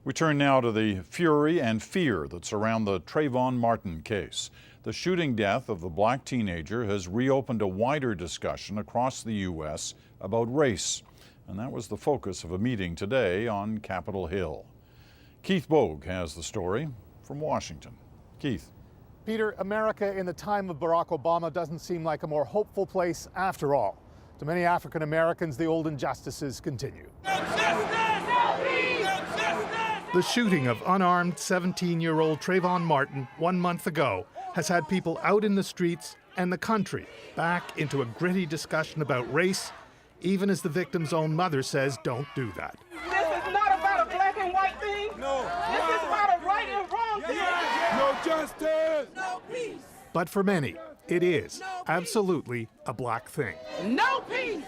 We turn now to the fury and fear that surround the Trayvon Martin case. The shooting death of the black teenager has reopened a wider discussion across the U.S. about race, and that was the focus of a meeting today on Capitol Hill. Keith Bogue has the story from Washington. Keith. Peter, America in the time of Barack Obama doesn't seem like a more hopeful place after all. To many African Americans, the old injustices continue. The shooting of unarmed 17-year-old Trayvon Martin 1 month ago has had people out in the streets and the country back into a gritty discussion about race, even as the victim's own mother says don't do that. This is not about a black and white thing. No. This is about a right and wrong thing. No justice. No peace. But for many, it is absolutely a black thing. No peace.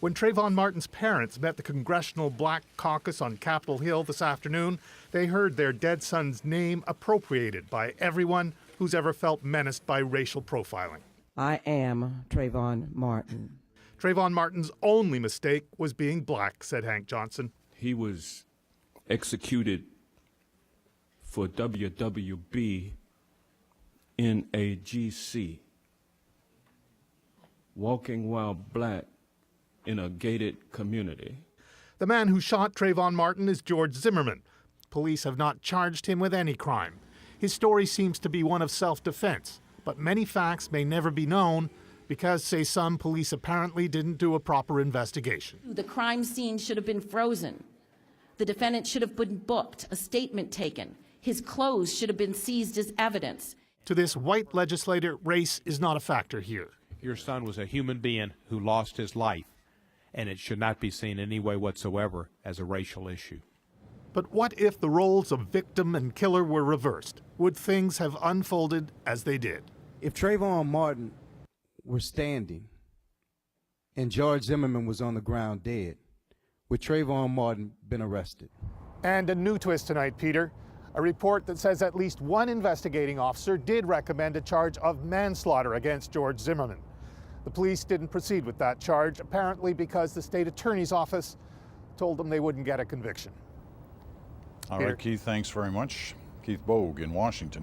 When Trayvon Martin's parents met the Congressional Black Caucus on Capitol Hill this afternoon, they heard their dead son's name appropriated by everyone who's ever felt menaced by racial profiling. I am Trayvon Martin. Trayvon Martin's only mistake was being black, said Hank Johnson. He was executed for WWB in a GC, walking while black in a gated community. The man who shot Trayvon Martin is George Zimmerman. Police have not charged him with any crime. His story seems to be one of self-defense, but many facts may never be known because, say some, police apparently didn't do a proper investigation. The crime scene should have been frozen. The defendant should have been booked, a statement taken. His clothes should have been seized as evidence. To this white legislator, race is not a factor here. Your son was a human being who lost his life, and it should not be seen in any way whatsoever as a racial issue. But what if the roles of victim and killer were reversed? Would things have unfolded as they did? If Trayvon Martin were standing and George Zimmerman was on the ground dead, would Trayvon Martin been arrested? And a new twist tonight, Peter. A report that says at least one investigating officer did recommend a charge of manslaughter against George Zimmerman. The police didn't proceed with that charge, apparently because the state attorney's office told them they wouldn't get a conviction. All right, Keith, thanks very much. Keith Bogue in Washington.